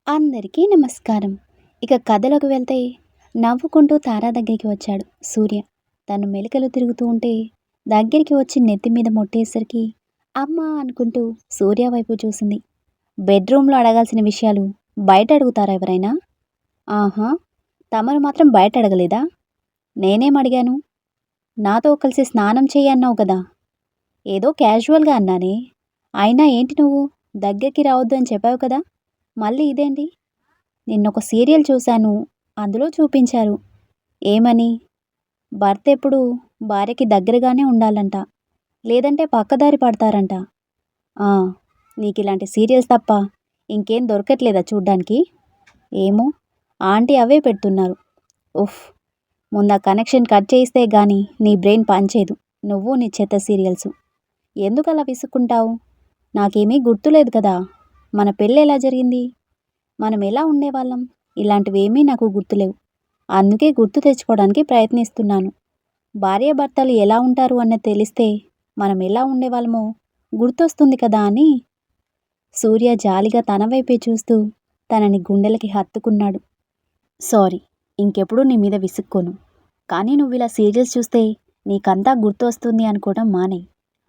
అందరికీ నమస్కారం. ఇక కథలోకి వెళ్తే నవ్వుకుంటూ తారా దగ్గరికి వచ్చాడు సూర్య. తను మెలికలు తిరుగుతూ ఉంటే దగ్గరికి వచ్చి నెత్తి మీద మొట్టేసరికి అమ్మా అనుకుంటూ సూర్య వైపు చూసింది. బెడ్రూమ్లో అడగాల్సిన విషయాలు బయట అడుగుతారా ఎవరైనా? ఆహా, తమరు మాత్రం బయట అడగలేదా? నేనేం అడిగాను? నాతో కలిసి స్నానం చెయ్యి అన్నావు కదా. ఏదో క్యాజువల్గా అన్నానే. అయినా ఏంటి నువ్వు దగ్గరికి రావద్దు అని చెప్పావు కదా, మళ్ళీ ఇదేంటి? నిన్నొక సీరియల్ చూశాను, అందులో చూపించారు. ఏమని? భర్త ఎప్పుడు భార్యకి దగ్గరగానే ఉండాలంట, లేదంటే పక్కదారి పడతారంట. ఆ, నీకు ఇలాంటి సీరియల్స్ తప్ప ఇంకేం దొరకట్లేదా చూడ్డానికి? ఏమో, ఆంటీ అవే పెడుతున్నారు. ఉఫ్, ముందు ఆ కనెక్షన్ కట్ చేయిస్తే గానీ నీ బ్రెయిన్ పనిచేయదు. నువ్వు నీ చెత్త సీరియల్స్ ఎందుకు అలా విసుక్కుంటావు? నాకేమీ గుర్తులేదు కదా. మన పెళ్ళి ఎలా జరిగింది, మనం ఎలా ఉండేవాళ్ళం, ఇలాంటివేమీ నాకు గుర్తులేవు. అందుకే గుర్తు తెచ్చుకోవడానికి ప్రయత్నిస్తున్నాను. భార్యాభర్తలు ఎలా ఉంటారు అన్నది తెలిస్తే మనం ఎలా ఉండేవాళ్ళమో గుర్తొస్తుంది కదా అని. సూర్య జాలిగా తన వైపే చూస్తూ తనని గుండెలకి హత్తుకున్నాడు. సారీ, ఇంకెప్పుడు నీ మీద విసుక్కోను. కానీ నువ్వు ఇలా సీరియల్స్ చూస్తే నీకంతా గుర్తు వస్తుంది అనుకోవడం మానే.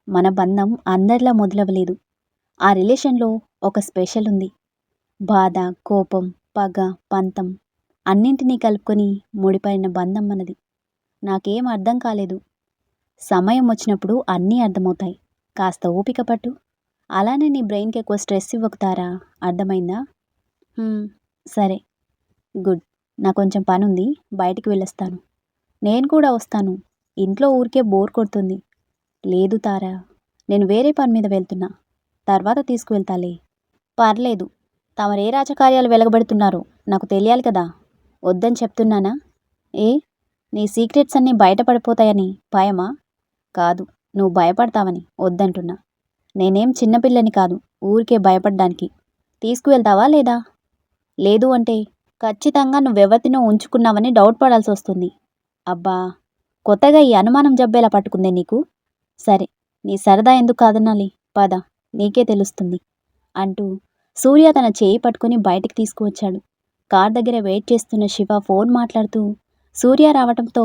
మన బంధం అందరిలా మొదలవ్వలేదు. ఆ రిలేషన్లో ఒక స్పెషల్ ఉంది. బాధ, కోపం, పగ, పంతం అన్నింటినీ కలుపుకొని ముడిపడిన బంధం మనది. నాకేం అర్థం కాలేదు. సమయం వచ్చినప్పుడు అన్నీ అర్థమవుతాయి. కాస్త ఓపిక పట్టు. అలానే నీ బ్రెయిన్కి ఎక్కువ స్ట్రెస్ ఇవ్వకుతారా, అర్థమైందా? సరే, గుడ్. నాకు కొంచెం పనుంది, బయటికి వెళ్ళొస్తాను. నేను కూడా వస్తాను. ఇంట్లో ఊరికే బోర్ కొడుతుంది. లేదు తారా, నేను వేరే పని మీద వెళ్తున్నా, తర్వాత తీసుకువెళ్తాలే. పర్లేదు. తమరే రాజకార్యాలు వెలగబెడుతున్నారో నాకు తెలియాలి కదా. వద్దని చెప్తున్నానా? ఏ, నీ సీక్రెట్స్ అన్నీ బయటపడిపోతాయని భయమా? కాదు, నువ్వు భయపడతావని వద్దంటున్నా. నేనేం చిన్నపిల్లని కాదు ఊరికే భయపడ్డానికి. తీసుకువెళ్తావా లేదా? లేదు అంటే ఖచ్చితంగా నువ్వెవరినో ఉంచుకున్నావని డౌట్ పడాల్సి వస్తుంది. అబ్బా, కొత్తగా ఈ అనుమానం జబ్బేలా పట్టుకుందే నీకు? సరే, నీ సరదా ఎందుకు కాదనాలి, పద, నీకే తెలుస్తుంది అంటూ సూర్య తన చేయి పట్టుకుని బయటికి తీసుకువచ్చాడు. కార్ దగ్గర వెయిట్ చేస్తున్న శివ ఫోన్ మాట్లాడుతూ సూర్య రావటంతో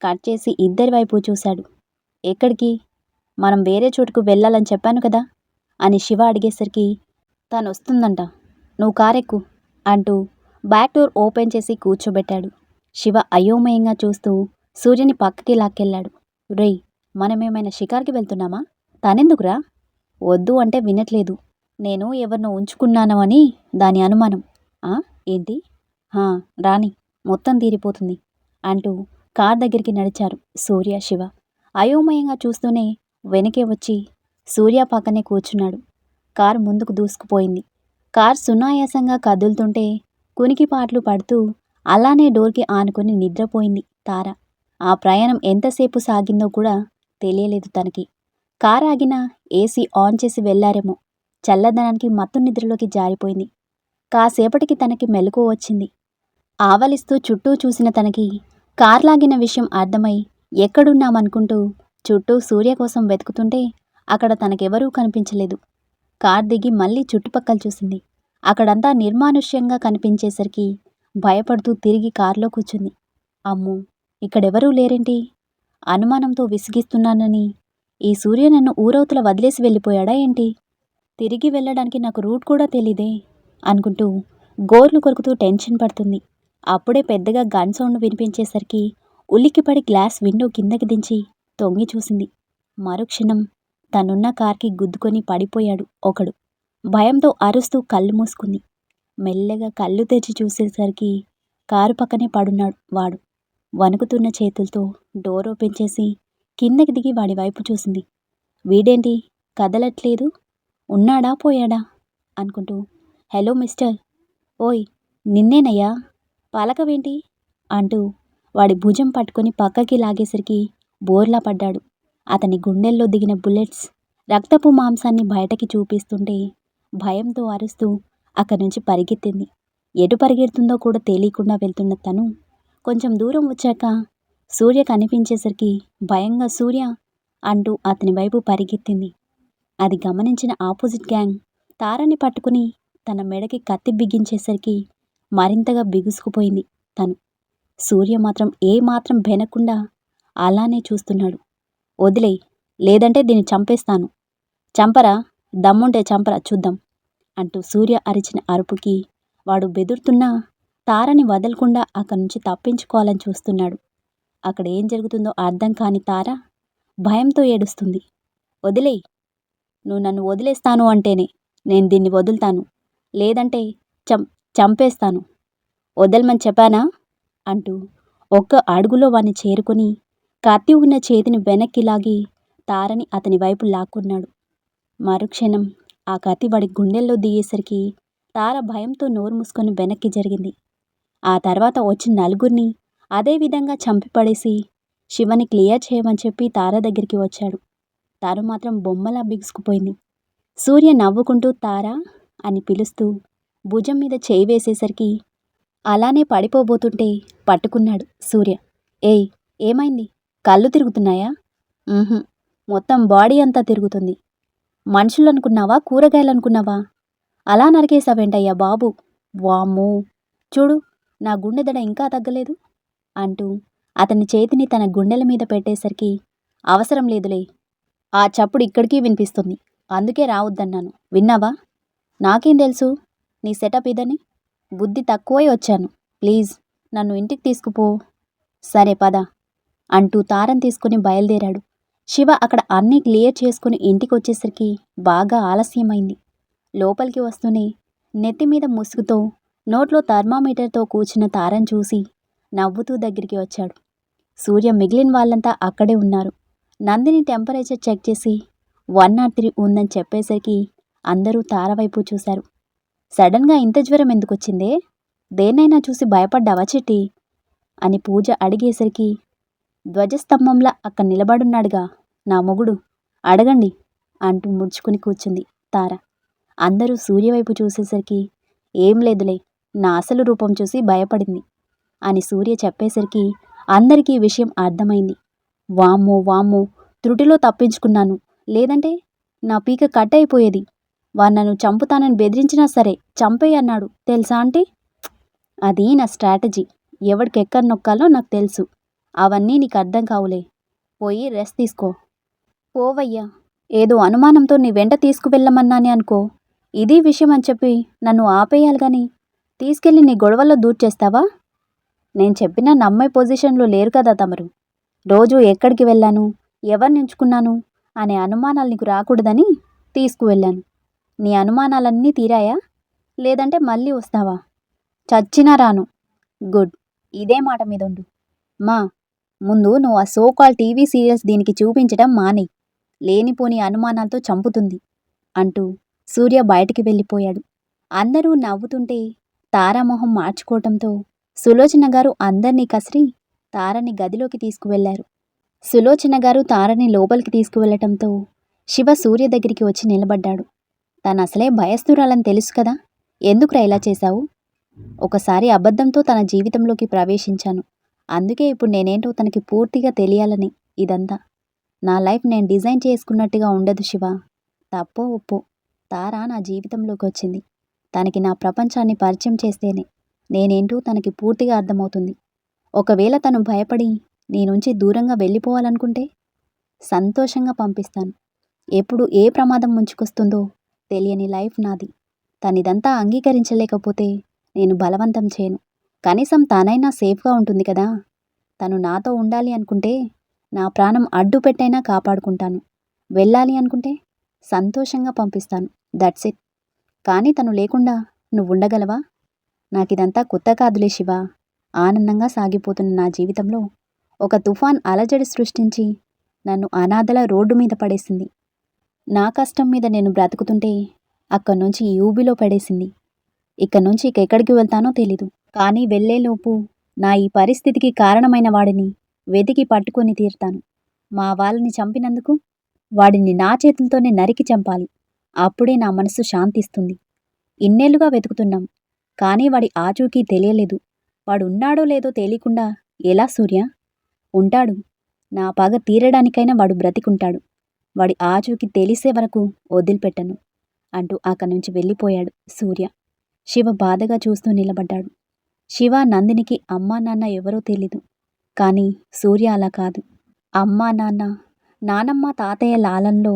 కట్ చేసి ఇద్దరి వైపు చూశాడు. ఎక్కడికి? మనం వేరే చోటుకు వెళ్ళాలని చెప్పాను కదా అని శివ అడిగేసరికి తను వస్తుందంట, నువ్వు కారెక్కు అంటూ బ్యాక్ డోర్ ఓపెన్ చేసి కూర్చోబెట్టాడు. శివ అయోమయంగా చూస్తూ సూర్యని పక్కకి లాక్కెళ్ళాడు. రేయ్, మనమేమైనా షికార్కి వెళ్తున్నామా? తనెందుకురా? వద్దు అంటే వినట్లేదు. నేను ఎవరినో ఉంచుకున్నాను అని దాని అనుమానం. ఏంటి? రాని, మొత్తం తీరిపోతుంది అంటూ కార్ దగ్గరికి నడిచారు సూర్య, శివ. అయోమయంగా చూస్తూనే వెనకే వచ్చి సూర్య పక్కనే కూర్చున్నాడు. కారు ముందుకు దూసుకుపోయింది. కార్ సునాయాసంగా కదులుతుంటే కునికిపాట్లు పడుతూ అలానే డోర్కి ఆనుకొని నిద్రపోయింది తార. ఆ ప్రయాణం ఎంతసేపు సాగిందో కూడా తెలియలేదు తనకి. కార్ ఆగినా ఏసీ ఆన్ చేసి వెళ్లారేమో. చల్లదనానికి మత్తు నిద్రలోకి జారిపోయింది. కాసేపటికి తనకి మెలకువ వచ్చింది. ఆవలిస్తూ చుట్టూ చూసిన తనకి కార్లాగిన విషయం అర్థమై ఎక్కడున్నామనుకుంటూ చుట్టూ సూర్య కోసం వెతుకుతుంటే అక్కడ తనకెవరూ కనిపించలేదు. కార్ దిగి మళ్ళీ చుట్టుపక్కల చూసింది. అక్కడంతా నిర్మానుష్యంగా కనిపించేసరికి భయపడుతూ తిరిగి కారులో కూర్చుంది. అమ్మో, ఇక్కడెవరూ లేరేంటి? అనుమానంతో విసిగిస్తున్నానని ఈ సూర్య నన్ను ఊరవతల వదిలేసి వెళ్ళిపోయాడా ఏంటి? తిరిగి వెళ్ళడానికి నాకు రూట్ కూడా తెలీదే అనుకుంటూ గోర్లు కొరుకుతూ టెన్షన్ పడుతుంది. అప్పుడే పెద్దగా గన్ సౌండ్ వినిపించేసరికి ఉలిక్కిపడి గ్లాస్ విండో కిందకి దించి తొంగి చూసింది. మరుక్షణం తనున్న కార్కి గుద్దుకొని పడిపోయాడు ఒకడు. భయంతో అరుస్తూ కళ్ళు మూసుకుంది. మెల్లగా కళ్ళు తెచ్చి చూసేసరికి కారు పక్కనే పడున్నాడు వాడు. వణుకుతున్న చేతులతో డోర్ ఓపెన్ చేసి కిందకి దిగి వాడి వైపు చూసింది. వీడేంటి కదలట్లేదు? ఉన్నాడా పోయాడా అనుకుంటూ, హలో మిస్టర్, ఓయ్ నిన్నేనయ్యా, పలకవేంటి అంటూ వాడి భుజం పట్టుకొని పక్కకి లాగేసరికి బోర్లా పడ్డాడు. అతని గుండెల్లో దిగిన బుల్లెట్స్ రక్తపు మాంసాన్ని బయటకి చూపిస్తుంటే భయంతో అరుస్తూ అక్కడి నుంచి పరిగెత్తింది. ఎటు పరిగెడుతుందో కూడా తెలియకుండా వెళ్తున్న తను కొంచెం దూరం వచ్చాక సూర్య కనిపించేసరికి భయంగా సూర్య అంటూ అతని వైపు పరిగెత్తింది. అది గమనించిన ఆపోజిట్ గ్యాంగ్ తారని పట్టుకుని తన మెడకి కత్తి బిగించేసరికి మరింతగా బిగుసుకుపోయింది తను. సూర్య మాత్రం ఏమాత్రం బెనకుండా అలానే చూస్తున్నాడు. వదిలేయ్, లేదంటే దీన్ని చంపేస్తాను. చంపరా, దమ్ముంటే చంపరా చూద్దాం అంటూ సూర్య అరిచిన అరుపుకి వాడు బెదురుతున్నా తారని వదలకుండా అక్కడి నుంచి తప్పించుకోవాలని చూస్తున్నాడు. అక్కడ ఏం జరుగుతుందో అర్థం కాని తార భయంతో ఏడుస్తుంది. వదిలేయ్, నువ్వు నన్ను వదిలేస్తాను అంటేనే నేను దీన్ని వదులుతాను, లేదంటే చంపేస్తాను. వదలమని చెప్పానా అంటూ ఒక్క అడుగులో వాణ్ణి చేరుకొని కత్తి ఉన్న చేతిని వెనక్కి లాగి తారని అతని వైపు లాక్కున్నాడు. మరుక్షణం ఆ కత్తి వాడి గుండెల్లో దిగేసరికి తార భయంతో నోరు మూసుకొని వెనక్కి జరిగింది. ఆ తర్వాత వచ్చిన నలుగురిని అదేవిధంగా చంపిపడేసి శివని క్లియర్ చేయమని చెప్పి తార దగ్గరికి వచ్చాడు. తాను మాత్రం బొమ్మలా బిగుసుకుపోయింది. సూర్య నవ్వుకుంటూ తారా అని పిలుస్తూ భుజం మీద చేయి వేసేసరికి అలానే పడిపోబోతుంటే పట్టుకున్నాడు సూర్య. ఏయ్, ఏమైంది? కళ్ళు తిరుగుతున్నాయా? మొత్తం బాడీ అంతా తిరుగుతుంది. మనుషులు అనుకున్నావా, కూరగాయలు అనుకున్నావా? అలా నరికేసావేంటయ్యా బాబు? వామ్మో, చూడు నా గుండె దడ ఇంకా తగ్గలేదు అంటూ అతని చేతిని తన గుండెల మీద పెట్టేసరికి అవసరం లేదులే, ఆ చప్పుడు ఇక్కడికి వినిపిస్తుంది, అందుకే రావద్దన్నాను. విన్నావా? నాకేం తెలుసు నీ సెటప్ ఇదని? బుద్ధి తక్కువై వచ్చాను. ప్లీజ్ నన్ను ఇంటికి తీసుకుపో. సరే పద అంటూ తారం తీసుకుని బయలుదేరాడు. శివ అక్కడ అన్నీ క్లియర్ చేసుకుని ఇంటికి వచ్చేసరికి బాగా ఆలస్యమైంది. లోపలికి వస్తూనే నెత్తిమీద ముసుగుతో నోట్లో థర్మామీటర్తో కూర్చున్న తారం చూసి నవ్వుతూ దగ్గరికి వచ్చాడు. సూర్య మిగిలిన వాళ్ళంతా అక్కడే ఉన్నారు. నందిని టెంపరేచర్ చెక్ చేసి 103 ఉందని చెప్పేసరికి అందరూ తార వైపు చూశారు. సడన్గా ఇంత జ్వరం ఎందుకొచ్చిందే? దేన్నైనా చూసి భయపడ్డావా చిట్టి అని పూజ అడిగేసరికి ధ్వజస్తంభంలా అక్కడ నిలబడున్నాడుగా నా మొగుడు, అడగండి అంటూ ముడుచుకుని కూర్చుంది తార. అందరూ సూర్యవైపు చూసేసరికి ఏం లేదులే, నా అసలు రూపం చూసి భయపడింది అని సూర్య చెప్పేసరికి అందరికీ విషయం అర్థమైంది. వామ్మో వామ్మో, త్రుటిలో తప్పించుకున్నాను, లేదంటే నా పీక కట్ అయిపోయేది. నన్ను చంపుతానని బెదిరించినా సరే చంపేయి అన్నాడు తెలుసా ఆంటీ? అది నా స్ట్రాటజీ. ఎవడికెక్కడ నొక్కాలో నాకు తెలుసు. అవన్నీ నీకు అర్థం కావులే. పోయి రెస్ట్ తీసుకో. పోవయ్యా, ఏదో అనుమానంతో నీ వెంట తీసుకువెళ్ళమన్నానే అనుకో, ఇది విషయం అని చెప్పి నన్ను ఆపేయాలి గాని తీసుకెళ్ళి నీ గొడవల్లో దూర్చేస్తావా? నేను చెప్పినా నమ్మే పొజిషన్లో లేరు కదా తమరు. రోజు ఎక్కడికి వెళ్ళాను, ఎవరిని ఎంచుకున్నాను అనే అనుమానాలు నీకు రాకూడదని తీసుకువెళ్ళాను. నీ అనుమానాలన్నీ తీరాయా? లేదంటే మళ్ళీ వస్తావా? చచ్చినా రాను. గుడ్, ఇదే మాట మీద ఉండు. ముందు నువ్వు ఆ సోకాల్ టీవీ సీరియల్స్ దీనికి చూపించడం మానేయ్, లేనిపోని అనుమానాలతో చంపుతుంది అంటూ సూర్య బయటికి వెళ్ళిపోయాడు. అందరూ నవ్వుతుంటే తారామొహం మార్చుకోవటంతో సులోచన గారు అందర్నీ కసిరి తారని గదిలోకి తీసుకువెళ్లారు. సులోచన గారు తారని లోపలికి తీసుకువెళ్లటంతో శివ సూర్య దగ్గరికి వచ్చి నిలబడ్డాడు. తనసలే భయస్థురాలని తెలుసు కదా, ఎందుకురా ఇలా చేశావు? ఒకసారి అబద్ధంతో తన జీవితంలోకి ప్రవేశించాను, అందుకే ఇప్పుడు నేనేంటో తనకి పూర్తిగా తెలియాలని ఇదంతా. నా లైఫ్ నేను డిజైన్ చేసుకున్నట్టుగా ఉండదు శివ. తప్పో ఒప్పో తార నా జీవితంలోకి వచ్చింది. తనకి నా ప్రపంచాన్ని పరిచయం చేస్తేనే నేనేంటో తనకి పూర్తిగా అర్థమవుతుంది. ఒకవేళ తను భయపడి నీ నుంచి దూరంగా వెళ్ళిపోవాలనుకుంటే సంతోషంగా పంపిస్తాను. ఎప్పుడు ఏ ప్రమాదం ముంచుకొస్తుందో తెలియని లైఫ్ నాది. తనిదంతా అంగీకరించలేకపోతే నేను బలవంతం చేయను. కనీసం తానైనా సేఫ్గా ఉంటుంది కదా. తను నాతో ఉండాలి అనుకుంటే నా ప్రాణం అడ్డు పెట్టైనా కాపాడుకుంటాను. వెళ్ళాలి అనుకుంటే సంతోషంగా పంపిస్తాను. That's it. కానీ తను లేకుండా నువ్వు ఉండగలవా? నాకిదంతా కొత్త కాదులే శివ. ఆనందంగా సాగిపోతున్న నా జీవితంలో ఒక తుఫాన్ అలజడి సృష్టించి నన్ను అనాథల రోడ్డు మీద పడేసింది. నా కష్టం మీద నేను బ్రతుకుతుంటే అక్కడి నుంచి యూబిలో పడేసింది. ఇక్కడి నుంచి ఎక్కడికి వెళ్తానో తెలీదు. కానీ వెళ్ళేలోపు నా ఈ పరిస్థితికి కారణమైన వాడిని వెతికి పట్టుకొని తీరుతాను. మా వాళ్ళని చంపినందుకు వాడిని నా చేతులతోనే నరికి చంపాలి. అప్పుడే నా మనసు శాంతిస్తుంది. ఇన్నేళ్లుగా వెతుకుతున్నాం, కానీ వాడి ఆచూకీ తెలియలేదు. వాడు ఉన్నాడో లేదో తెలియకుండా ఎలా సూర్య? ఉంటాడు. నా పగ తీరడానికైనా వాడు బ్రతికుంటాడు. వాడి ఆచూకీ తెలిసే వరకు వదిలిపెట్టను అంటూ అక్కడి నుంచి వెళ్ళిపోయాడు సూర్య. శివ బాధగా చూస్తూ నిలబడ్డాడు. శివ, నందినికి అమ్మా నాన్న ఎవరో తెలీదు. కానీ సూర్య అలా కాదు. అమ్మా నాన్న, నానమ్మ తాతయ్య లాలనలో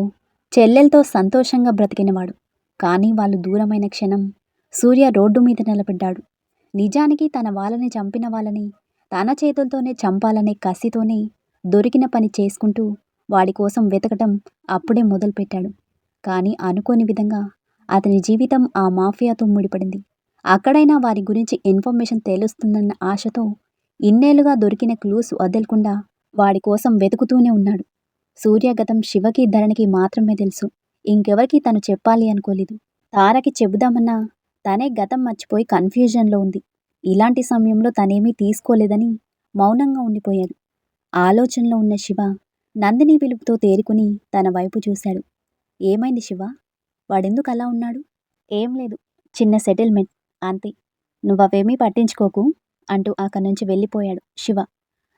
చెల్లెలతో సంతోషంగా బ్రతికినవాడు. కానీ వాళ్ళు దూరమైన క్షణం సూర్య రోడ్డు మీద నిలబడ్డాడు. నిజానికి తన వాళ్ళని చంపిన వాళ్ళని తన చేతులతోనే చంపాలనే కసితోనే దొరికిన పని చేసుకుంటూ వాడి కోసం వెతకటం అప్పుడే మొదలుపెట్టాడు. కానీ అనుకోని విధంగా అతని జీవితం ఆ మాఫియాతో ముడిపడింది. అక్కడైనా వారి గురించి ఇన్ఫర్మేషన్ తెలుస్తుందన్న ఆశతో ఇన్నేళ్లుగా దొరికిన క్లూస్ వదలకుండా వాడి కోసం వెతుకుతూనే ఉన్నాడు. సూర్యగతం శివకి, ధరణికి మాత్రమే తెలుసు. ఇంకెవరికి తను చెప్పాలి అనుకోలేదు. తారకి చెబుదామన్నా తనే గతం మర్చిపోయి కన్ఫ్యూజన్లో ఉంది. ఇలాంటి సమయంలో తనేమీ తీసుకోలేదని మౌనంగా ఉండిపోయాడు. ఆలోచనలో ఉన్న శివ నందిని పిలుపుతో తేరుకుని తన వైపు చూశాడు. ఏమైంది శివ? వాడెందుకు అలా ఉన్నాడు? ఏం లేదు, చిన్న సెటిల్మెంట్ అంతే, నువ్వవేమీ పట్టించుకోకు అంటూ అక్కడి నుంచి వెళ్ళిపోయాడు శివ.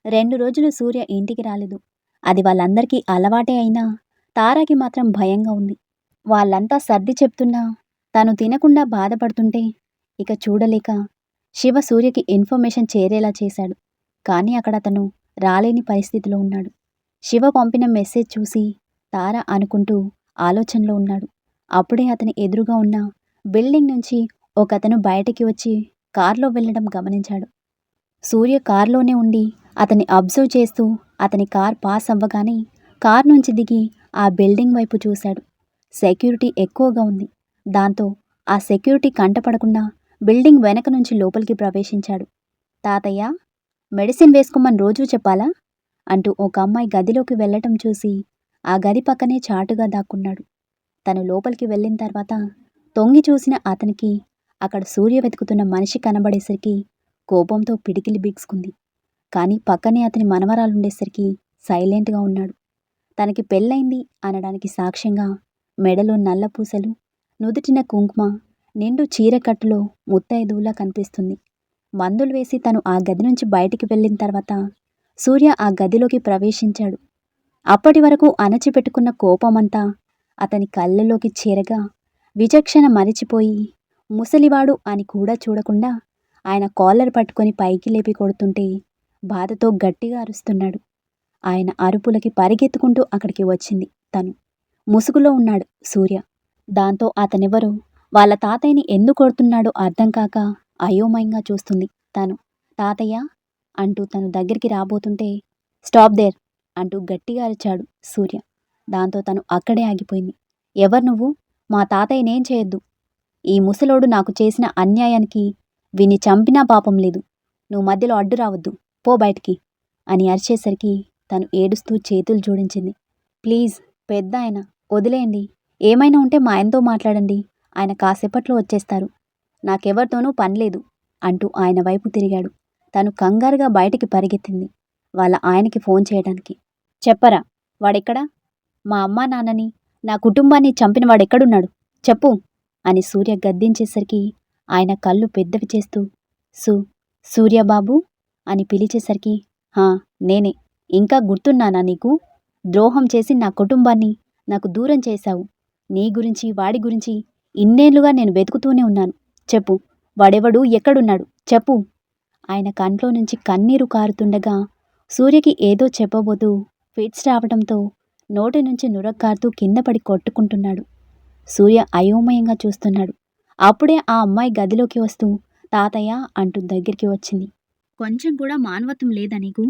2 రోజులు సూర్య ఇంటికి రాలేదు. అది వాళ్ళందరికీ అలవాటే అయినా తారాకి మాత్రం భయంగా ఉంది. వాళ్ళంతా సర్ది చెప్తున్నా తను తినకుండా బాధపడుతుంటే ఇక చూడలేక శివ సూర్యకి ఇన్ఫర్మేషన్ చేరేలా చేశాడు. కానీ అక్కడ అతను రాలేని పరిస్థితిలో ఉన్నాడు. శివ పంపిన మెసేజ్ చూసి తార అనుకుంటూ ఆలోచనలో ఉన్నాడు. అప్పుడే అతని ఎదురుగా ఉన్న బిల్డింగ్ నుంచి ఒకతను బయటికి వచ్చి కారులో వెళ్ళడం గమనించాడు. సూర్య కారులోనే ఉండి అతన్ని అబ్జర్వ్ చేస్తూ అతని కార్ పాస్ అవ్వగానే కార్ నుంచి దిగి ఆ బిల్డింగ్ వైపు చూశాడు. సెక్యూరిటీ ఎక్కువగా ఉంది. దాంతో ఆ సెక్యూరిటీ కంటపడకుండా బిల్డింగ్ వెనక నుంచి లోపలికి ప్రవేశించాడు. తాతయ్య, మెడిసిన్ వేసుకోమని రోజూ చెప్పాలా అంటూ ఒక అమ్మాయి గదిలోకి వెళ్ళటం చూసి ఆ గది పక్కనే చాటుగా దాక్కున్నాడు. తను లోపలికి వెళ్ళిన తర్వాత తొంగి చూసిన అతనికి అక్కడ సూర్య వెతుకుతున్న మనిషి కనబడేసరికి కోపంతో పిడికిలి బిగుసుకుంది. కానీ పక్కనే అతని మనవరాలుండేసరికి సైలెంట్గా ఉన్నాడు. తనకి పెళ్ళైంది అనడానికి సాక్ష్యంగా మెడలో నల్ల పూసలు, నుదుటిన కుంకుమ, నిండు చీరకట్టులో ముత్తైదువులా కనిపిస్తుంది. మందులు వేసి తను ఆ గది నుంచి బయటికి వెళ్ళిన తర్వాత సూర్య ఆ గదిలోకి ప్రవేశించాడు. అప్పటి వరకు అణచిపెట్టుకున్న కోపమంతా అతని కళ్ళలోకి చేరగా విచక్షణ మరిచిపోయి ముసలివాడు అని కూడా చూడకుండా ఆయన కాలర్ పట్టుకొని పైకి లేపి కొడుతుంటే బాధతో గట్టిగా అరుస్తున్నాడు. ఆయన అరుపులకి పరిగెత్తుకుంటూ అక్కడికి వచ్చింది తను. ముసుగులో ఉన్నాడు సూర్య. దాంతో అతనెవరో, వాళ్ళ తాతయ్యని ఎందుకు కొడుతున్నాడో అర్థం కాక అయోమయంగా చూస్తుంది తను. తాతయ్య అంటూ తను దగ్గరికి రాబోతుంటే స్టాప్ దేర్ అంటూ గట్టిగా అరిచాడు సూర్య. దాంతో తను అక్కడే ఆగిపోయింది. ఎవరు నువ్వు? మా తాతయ్యనేం చేయొద్దు. ఈ ముసలోడు నాకు చేసిన అన్యాయానికి విని చంపినా పాపం లేదు. నువ్వు మధ్యలో అడ్డు రావద్దు, పో బయటికి అని అరిచేసరికి తను ఏడుస్తూ చేతులు జోడించింది. ప్లీజ్ పెద్ద ఆయన, వదిలేయండి. ఏమైనా ఉంటే మా ఆయనతో మాట్లాడండి. ఆయన కాసేపట్లో వచ్చేస్తారు. నాకెవరితోనూ పనిలేదు అంటూ ఆయన వైపు తిరిగాడు. తను కంగారుగా బయటికి పరిగెత్తింది వాళ్ళ ఆయనకి ఫోన్ చేయడానికి. చెప్పరా, వాడెక్కడా? మా అమ్మా నాన్నని, నా కుటుంబాన్ని చంపిన వాడెక్కడున్నాడు చెప్పు అని సూర్య గద్దించేసరికి ఆయన కళ్ళు పెద్దవి చేస్తూ సూర్యబాబు అని పిలిచేసరికి, హా నేనే. ఇంకా గుర్తున్నానా నీకు? ద్రోహం చేసి నా కుటుంబాన్ని నాకు దూరం చేశావు. నీ గురించి వాడి గురించి ఇన్నేళ్లుగా నేను వెతుకుతూనే ఉన్నాను. చెప్పు, వాడెవడు, ఎక్కడున్నాడు చెప్పు. ఆయన కంట్లో నుంచి కన్నీరు కారుతుండగా సూర్యకి ఏదో చెప్పబోతూ ఫిట్స్ రావడంతో నోటి నుంచి నురగ్గారుతూ కింద పడి కొట్టుకుంటున్నాడు. సూర్య అయోమయంగా చూస్తున్నాడు. అప్పుడే ఆ అమ్మాయి గదిలోకి వస్తూ తాతయ్య అంటూ దగ్గరికి వచ్చింది. కొంచెం కూడా మానవత్వం లేదా నీకు?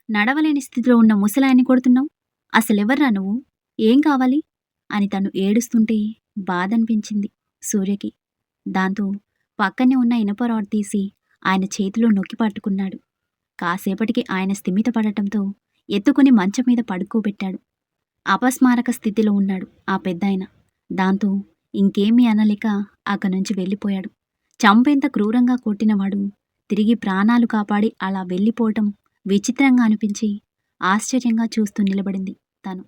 నడవలేని స్థితిలో ఉన్న ముసలాయన్ని కొడుతున్నావు. అసలెవర్రా నువ్వు? ఏం కావాలి అని తను ఏడుస్తుంటే బాధనిపించింది సూర్యకి. దాంతో పక్కనే ఉన్న ఇనుప రాడ్ తీసి ఆయన చేతిలో నొక్కి పట్టుకున్నాడు. కాసేపటికి ఆయన స్థిమితపడటంతో ఎత్తుకుని మంచం మీద పడుకోబెట్టాడు. అపస్మారక స్థితిలో ఉన్నాడు ఆ పెద్దాయన. దాంతో ఇంకేమీ అనలేక అక్కడి నుంచి వెళ్ళిపోయాడు. చంపేంత క్రూరంగా కొట్టినవాడు తిరిగి ప్రాణాలు కాపాడి అలా వెళ్ళిపోవటం విచిత్రంగా అనిపించి ఆశ్చర్యంగా చూస్తూ నిలబడింది తను.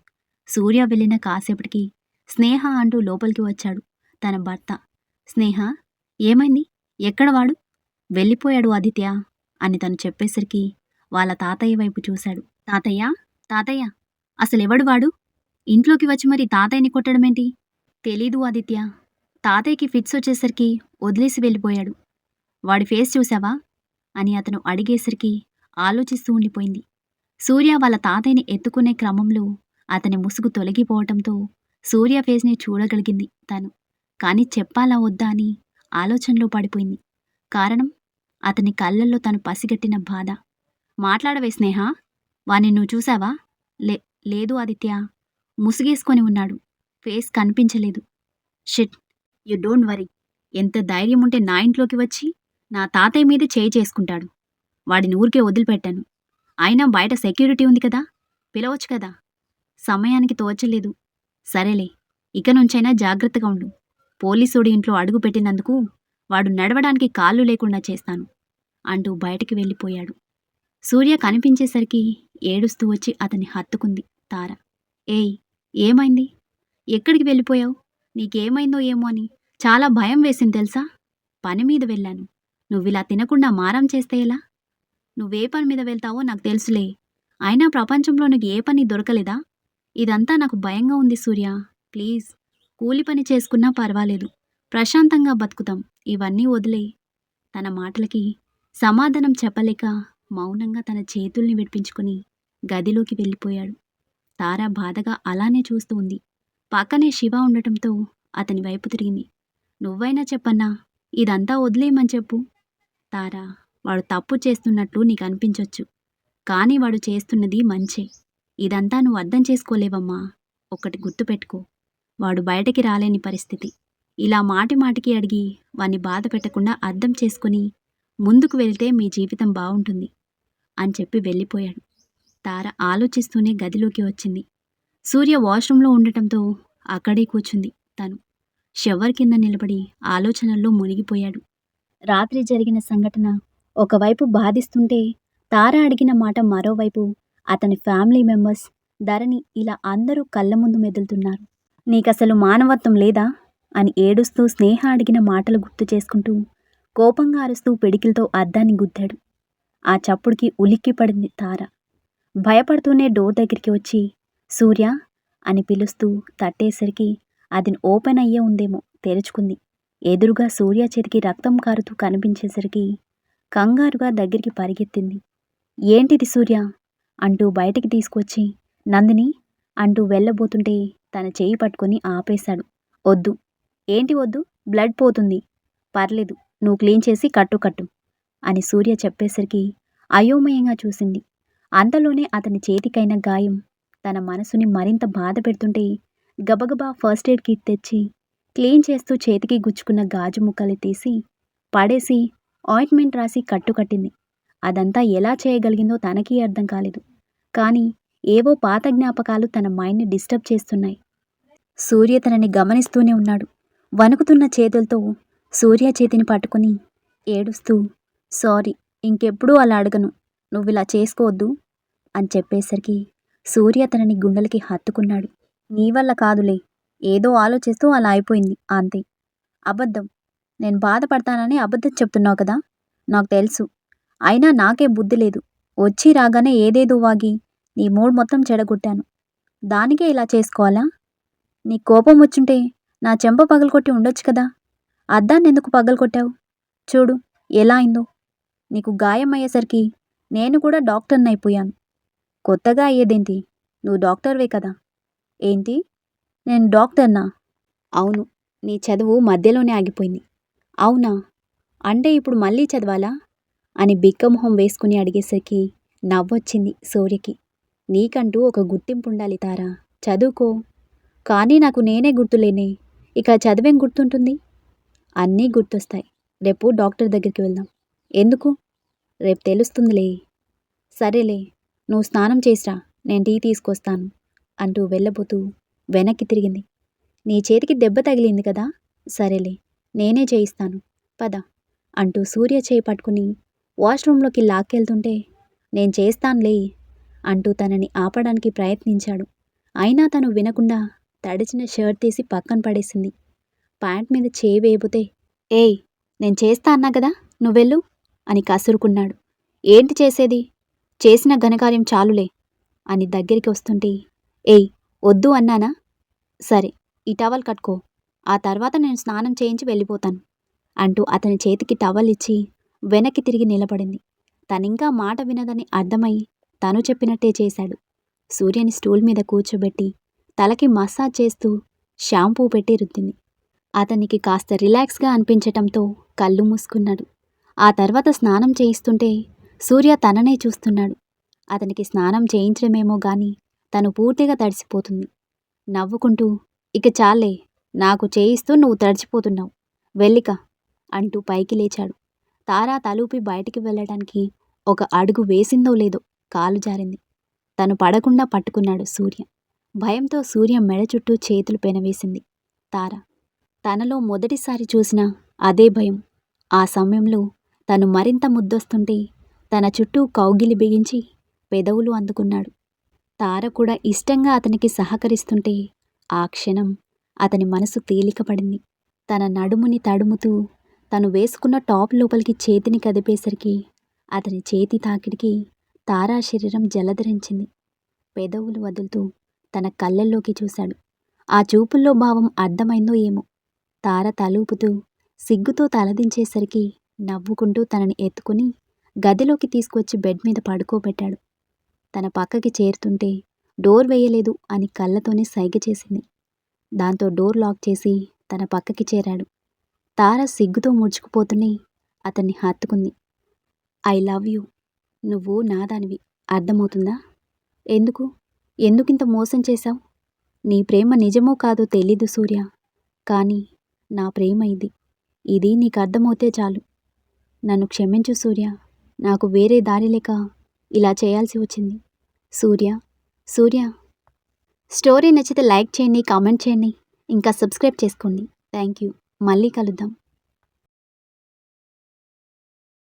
సూర్య వెళ్ళిన కాసేపటికి స్నేహ అంటూ లోపలికి వచ్చాడు తన భర్త. స్నేహ, ఏమైంది? ఎక్కడ వాడు? వెళ్ళిపోయాడు ఆదిత్య అని తను చెప్పేసరికి వాళ్ళ తాతయ్య వైపు చూశాడు. తాతయ్య, తాతయ్య, అసలెవడు వాడు? ఇంట్లోకి వచ్చి మరి తాతయ్యని కొట్టడమేంటి? తెలీదు ఆదిత్య తాతయ్యకి ఫిట్స్ వచ్చేసరికి వదిలేసి వెళ్ళిపోయాడు. వాడి ఫేస్ చూసావా అని అతను అడిగేసరికి ఆలోచిస్తూ ఉండిపోయింది. సూర్య వాళ్ళ తాతయ్యని ఎత్తుకునే క్రమంలో అతని ముసుగు తొలగిపోవటంతో సూర్య ఫేస్ని చూడగలిగింది తను. కాని చెప్పాలా వద్దా అని ఆలోచనలో పడిపోయింది. కారణం అతని కళ్ళల్లో తను పసిగట్టిన బాధ. మాట్లాడవే స్నేహ, వాణ్ణి నువ్వు చూసావా? లేదు ఆదిత్య, ముసుగేసుకొని ఉన్నాడు, ఫేస్ కనిపించలేదు. Shit, you don't worry. ఎంత ధైర్యం ఉంటే నా ఇంట్లోకి వచ్చి నా తాతయ్య మీద చేయి చేసుకుంటాడు. వాడిని ఊరికే వదిలిపెట్టాను. అయినా బయట సెక్యూరిటీ ఉంది కదా, పిలవచ్చు కదా. సమయానికి తోచలేదు. సరేలే, ఇక నుంచైనా జాగ్రత్తగా ఉండు. పోలీసుడి ఇంట్లో అడుగు పెట్టినందుకు వాడు నడవడానికి కాళ్ళు లేకుండా చేస్తాను అంటూ బయటికి వెళ్ళిపోయాడు. సూర్య కనిపించేసరికి ఏడుస్తూ వచ్చి అతన్ని హత్తుకుంది తార. ఏయ్, ఏమైంది? ఎక్కడికి వెళ్ళిపోయావు? నీకేమైందో ఏమో అని చాలా భయం వేసింది తెలుసా. పని మీద వెళ్ళాను. నువ్విలా తినకుండా మారం చేస్తే ఎలా? నువ్వే పని మీద వెళ్తావో నాకు తెలుసులే. అయినా ప్రపంచంలో నీకు ఏ పని దొరకలేదా? ఇదంతా నాకు భయంగా ఉంది సూర్య. ప్లీజ్, కూలి పని చేసుకున్నా పర్వాలేదు, ప్రశాంతంగా బతుకుతాం. ఇవన్నీ వదిలే. తన మాటలకి సమాధానం చెప్పలేక మౌనంగా తన చేతుల్ని విడిపించుకుని గదిలోకి వెళ్ళిపోయాడు. తార బాధగా అలానే చూస్తూ ఉంది. పక్కనే శివ ఉండటంతో అతని వైపు తిరిగింది. నువ్వైనా చెప్పన్నా, ఇదంతా వదిలేయమని చెప్పు. తారా, వాడు తప్పు చేస్తున్నట్లు నీకు అనిపించొచ్చు, కానీ వాడు చేస్తున్నది మంచే. ఇదంతా నువ్వు అర్థం చేసుకోలేవమ్మా. ఒక్కటి గుర్తుపెట్టుకో, వాడు బయటకి రాలేని పరిస్థితి. ఇలా మాటి మాటికి అడిగి వాణ్ణి బాధ పెట్టకుండా అర్థం చేసుకుని ముందుకు వెళ్తే మీ జీవితం బాగుంటుంది అని చెప్పి వెళ్ళిపోయాడు. తార ఆలోచిస్తూనే గదిలోకి వచ్చింది. సూర్య వాష్రూంలో ఉండటంతో అక్కడే కూర్చుంది తను. షవర్ కింద నిలబడి ఆలోచనల్లో మునిగిపోయాడు. రాత్రి జరిగిన సంఘటన ఒకవైపు బాధిస్తుంటే, తార అడిగిన మాట మరోవైపు అతని ఫ్యామిలీ మెంబర్స్, ధరణి, ఇలా అందరూ కళ్ళ ముందు మెదులుతున్నారు. నీకసలు మానవత్వం లేదా అని ఏడుస్తూ స్నేహ అడిగిన మాటలు గుర్తు చేసుకుంటూ కోపంగా అరుస్తూ పిడికిలతో అద్దాన్ని గుద్దాడు. ఆ చప్పుడుకి ఉలిక్కిపడింది తార. భయపడుతూనే డోర్ దగ్గరికి వచ్చి సూర్య అని పిలుస్తూ తట్టేసరికి అది ఓపెన్ అయ్యే ఉందేమో తెరుచుకుంది. ఎదురుగా సూర్య చేతికి రక్తం కారుతూ కనిపించేసరికి కంగారుగా దగ్గరికి పరిగెత్తింది. ఏంటిది సూర్య అంటూ బయటికి తీసుకొచ్చి నందిని అంటూ వెళ్ళబోతుంటే తన చేయి పట్టుకొని ఆపేశాడు. వద్దు. ఏంటి వద్దు? బ్లడ్ పోతుంది. పర్లేదు, నువ్వు క్లీన్ చేసి కట్టు అని సూర్య చెప్పేసరికి అయోమయంగా చూసింది. అంతలోనే అతని చేతికైన గాయం తన మనసుని మరింత బాధ పెడుతుంటే గబగబా ఫస్ట్ ఎయిడ్ కిట్ తెచ్చి క్లీన్ చేస్తూ చేతికి గుచ్చుకున్న గాజు ముక్కలు తీసి పడేసి ఆయింట్మెంట్ రాసి కట్టింది. అదంతా ఎలా చేయగలిగిందో తనకీ అర్థం కాలేదు. కానీ ఏవో పాత జ్ఞాపకాలు తన మైండ్ని డిస్టర్బ్ చేస్తున్నాయి. సూర్య తనని గమనిస్తూనే ఉన్నాడు. వణుకుతున్న చేతులతో సూర్య చేతిని పట్టుకుని ఏడుస్తూ, సారీ, ఇంకెప్పుడూ అలా అడగను, నువ్విలా చేసుకోవద్దు అని చెప్పేసరికి సూర్య తనని గుండెలకి హత్తుకున్నాడు. నీ వల్ల కాదులే, ఏదో ఆలోచిస్తూ అలా అయిపోయింది అంతే. అబద్ధం. నేను బాధపడతానని అబద్ధం చెప్తున్నావు కదా, నాకు తెలుసు. అయినా నాకే బుద్ధి లేదు. వచ్చి రాగానే ఏదేదో వాగి నీ మూడ్ మొత్తం చెడగొట్టాను. దానికే ఇలా చేసుకోవాలా? నీ కోపం వచ్చుంటే నా చెంప పగలగొట్టి ఉండొచ్చు కదా. అద్దాన్ని ఎందుకు పగలగొట్టావు? చూడు ఎలా అయిందో. నీకు గాయం అయ్యేసరికి నేను కూడా డాక్టర్ని అయిపోయాను. కొత్తగా అయ్యేదేంటి? నువ్వు డాక్టర్వే కదా. ఏంటి? నేను డాక్టర్నా? అవును. నీ చదువు మధ్యలోనే ఆగిపోయింది. అవునా? అంటే ఇప్పుడు మళ్ళీ చదవాలా అని బిక్కమొహం వేసుకుని అడిగేసరికి నవ్వొచ్చింది సూర్యకి. నీకంటూ ఒక గుర్తింపు ఉండాలి తారా, చదువుకో. కానీ నాకు నేనే గుర్తులేనే, ఇక చదివేం గుర్తుంటుంది? అన్నీ గుర్తొస్తాయి. రేపు డాక్టర్ దగ్గరికి వెళ్దాం. ఎందుకు? రేపు తెలుస్తుందిలే. సరేలే, నువ్వు స్నానం చేసిరా, నేను టీ తీసుకొస్తాను అంటూ వెళ్ళబోతూ వెనక్కి తిరిగింది. నీ చేతికి దెబ్బ తగిలింది కదా, సరేలే, నేనే చేయిస్తాను, పద అంటూ సూర్య చేయి పట్టుకుని వాష్రూంలోకి లాక్కెళ్తుంటే నేను చేస్తానులే అంటూ తనని ఆపడానికి ప్రయత్నించాడు. అయినా తను వినకుండా తడిచిన షర్ట్ తీసి పక్కన పడేసింది. ప్యాంట్ మీద చేయి వేయబోతే, ఏయ్, నేను చేస్తా అన్నా కదా, నువ్వెళ్ళు అని కసురుకున్నాడు. ఏంటి చేసేది? చేసిన ఘనకార్యం చాలులే అని దగ్గరికి వస్తుంటే, ఏయ్, వద్దు అన్నానా? సరే, ఈ టవల్ కట్టుకో ఆ తర్వాత నేను స్నానం చేయించి వెళ్ళిపోతాను అంటూ అతని చేతికి టవల్ ఇచ్చి వెనక్కి తిరిగి నిలబడింది. తనింకా మాట వినదని అర్థమై తను చెప్పినట్టే చేశాడు. సూర్యని స్టూల్ మీద కూర్చోబెట్టి తలకి మసాజ్ చేస్తూ షాంపూ పెట్టి రుద్దింది. అతనికి కాస్త రిలాక్స్గా అనిపించటంతో కళ్ళు మూసుకున్నాడు. ఆ తర్వాత స్నానం చేయిస్తుంటే సూర్య తననే చూస్తున్నాడు. అతనికి స్నానం చేయించడమేమో గాని తను పూర్తిగా తడిసిపోతుంది. నవ్వుకుంటూ, ఇక చాలే, నాకు చేయిస్తూ నువ్వు తడిచిపోతున్నావు, వెళ్ళిక అంటూ పైకి లేచాడు. తారా తలూపి బయటికి వెళ్ళడానికి ఒక అడుగు వేసిందో లేదో కాలు జారింది. తను పడకుండా పట్టుకున్నాడు సూర్య. భయంతో సూర్య మెడ చుట్టూ చేతులు పెనవేసింది తార. తనలో మొదటిసారి చూసిన అదే భయం. ఆ సమయంలో తను మరింత ముద్దొస్తుంటే తన చుట్టూ కౌగిలి బిగించి పెదవులు అందుకున్నాడు. తార కూడా ఇష్టంగా అతనికి సహకరిస్తుంటే ఆ క్షణం అతని మనసు తేలికపడింది. తన నడుముని తడుముతూ తను వేసుకున్న టాప్ లోపలికి చేతిని కదిపేసరికి అతని చేతి తాకిడికి తారా శరీరం జలధరించింది. పెదవులు వదులుతూ తన కళ్ళల్లోకి చూశాడు. ఆ చూపుల్లో భావం అర్థమైందో ఏమో. తార తలూపుతూ సిగ్గుతో తలదించేసరికి నవ్వుకుంటూ తనని ఎత్తుకుని గదిలోకి తీసుకొచ్చి బెడ్ మీద పడుకోబెట్టాడు. తన పక్కకి చేరుతుంటే డోర్ వేయలేదు అని కళ్ళతోనే సైగ చేసింది. దాంతో డోర్ లాక్ చేసి తన పక్కకి చేరాడు. తార సిగ్గుతో ముడుచుకుపోతూనే అతన్ని హత్తుకుంది. I love you. నువ్వు నాదానివి, అర్థమవుతుందా? ఎందుకింత మోసం చేశావు? నీ ప్రేమ నిజమో కాదో తెలీదు సూర్య, కానీ నా ప్రేమ ఇది నీకు అర్థమవుతే చాలు. నన్ను క్షమించు సూర్య, నాకు వేరే దారి లేక ఇలా చేయాల్సి వచ్చింది. సూర్య. స్టోరీ నచ్చితే లైక్ చేయండి, కామెంట్ చేయండి, ఇంకా సబ్స్క్రైబ్ చేసుకోండి. Thank you. మళ్ళీ కలుద్దాం.